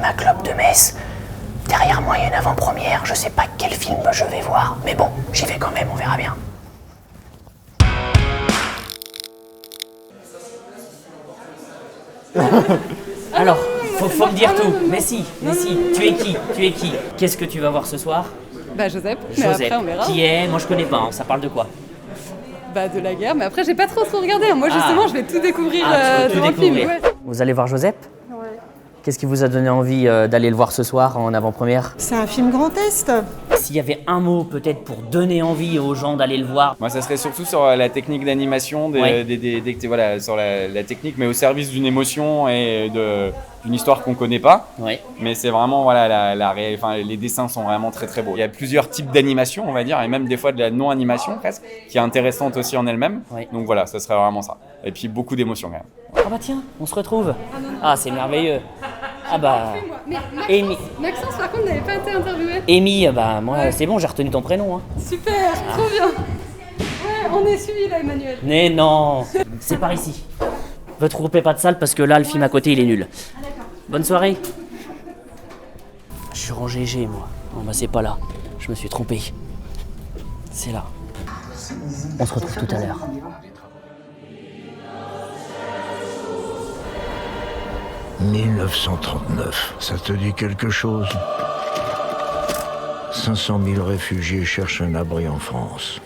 ma clope de Metz. Derrière moi, il y a une avant-première. Je sais pas quel film je vais voir, mais bon, j'y vais quand même, on verra bien. Alors, faut me dire tout. Mais si, tu es qui? Qu'est-ce que tu vas voir ce soir? Bah Joseph, mais après on verra. Qui est? Moi je connais pas, hein. Ça parle de quoi? Bah de la guerre, mais après j'ai pas trop regardé. Moi justement, je vais tout découvrir devant le film. Ouais. Vous allez voir Joseph? Ouais. Qu'est-ce qui vous a donné envie d'aller le voir ce soir en avant-première? C'est un film Grand Est. S'il y avait un mot peut-être pour donner envie aux gens d'aller le voir. Moi, ça serait surtout sur la technique d'animation, voilà, sur la technique, mais au service d'une émotion et d'une histoire qu'on connaît pas. Ouais. Mais c'est vraiment, voilà, les dessins sont vraiment très très beaux. Il y a plusieurs types d'animation, on va dire, et même des fois de la non-animation presque, qui est intéressante aussi en elle-même. Ouais. Donc voilà, ça serait vraiment ça. Et puis beaucoup d'émotions quand même. Ah bah tiens, on se retrouve. Ah, c'est merveilleux. Ah bah... Amy. Maxence par contre n'avait pas été interviewé. Amy, bah moi c'est bon, j'ai retenu ton prénom. Hein. Super, trop bien. Ouais, on est suivis là Emmanuel. Mais non, c'est par ici. Ne te trompez pas de salle parce que là le film à côté il est nul. Ah d'accord. Bonne soirée. Je suis rangé G moi. Non bah c'est pas là. Je me suis trompé. C'est là. On se retrouve tout à l'heure. « 1939, ça te dit quelque chose ? 500 000 réfugiés cherchent un abri en France. »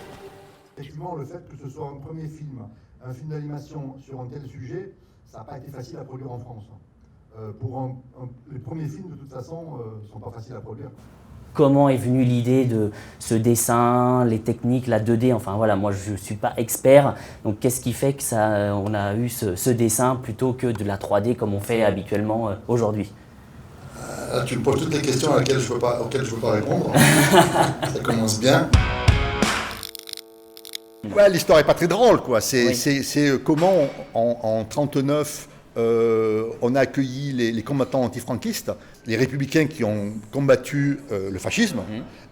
Effectivement, le fait que ce soit un premier film, un film d'animation sur un tel sujet, ça n'a pas été facile à produire en France. Les premiers films, de toute façon, ne sont pas faciles à produire. Comment est venue l'idée de ce dessin, les techniques, la 2D, enfin voilà, moi je ne suis pas expert, donc qu'est-ce qui fait que on a eu ce dessin plutôt que de la 3D comme on fait habituellement aujourd'hui? Là, tu me poses toutes les questions auxquelles je ne veux pas répondre. Ça commence bien. Ouais, l'histoire n'est pas très drôle, quoi. C'est comment en 1939, on a accueilli les combattants antifranquistes, les républicains qui ont combattu le fascisme.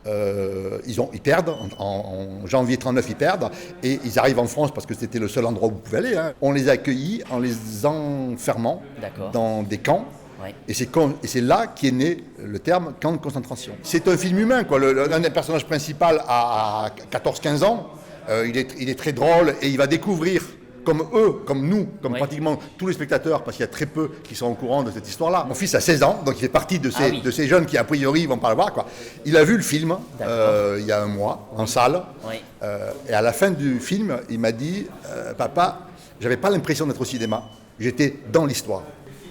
Ils perdent, en janvier 1939 ils perdent, et ils arrivent en France parce que c'était le seul endroit où vous pouvez aller. Hein. On les a accueillis en les enfermant dans des camps. Ouais. Et c'est là qu'est né le terme camp de concentration. C'est un film humain, quoi. Un des personnages principaux a 14-15 ans. Il est très drôle et il va découvrir, comme eux, comme nous, comme pratiquement tous les spectateurs, parce qu'il y a très peu qui sont au courant de cette histoire-là. Mon fils a 16 ans, donc il fait partie de ces jeunes qui, a priori, vont pas le voir, quoi. Il a vu le film il y a un mois, en salle. Oui. Et à la fin du film, il m'a dit « Papa, j'avais pas l'impression d'être au cinéma, j'étais dans l'histoire. »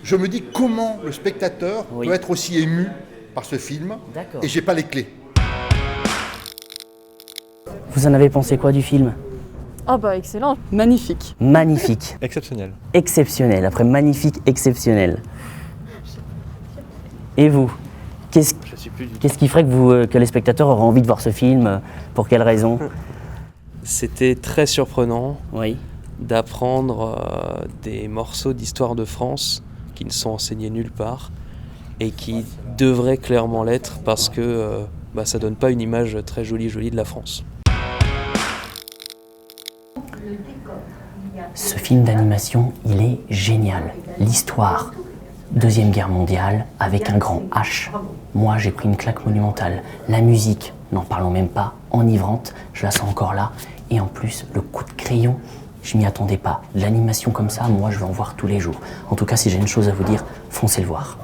Je me dis comment le spectateur peut être aussi ému par ce film, et j'ai pas les clés. Vous en avez pensé quoi du film? Ah bah excellent, magnifique. Magnifique. Exceptionnel. Exceptionnel, après magnifique, exceptionnel. Et vous? Qu'est-ce qui ferait que les spectateurs auraient envie de voir ce film? Pour quelles raisons? C'était très surprenant d'apprendre des morceaux d'histoire de France qui ne sont enseignés nulle part et qui devraient clairement l'être parce que ça donne pas une image très jolie de la France. Ce film d'animation, il est génial. L'histoire, Deuxième Guerre mondiale, avec un grand H. Moi, j'ai pris une claque monumentale. La musique, n'en parlons même pas, enivrante, je la sens encore là. Et en plus, le coup de crayon, je m'y attendais pas. L'animation comme ça, moi, je vais en voir tous les jours. En tout cas, si j'ai une chose à vous dire, foncez le voir.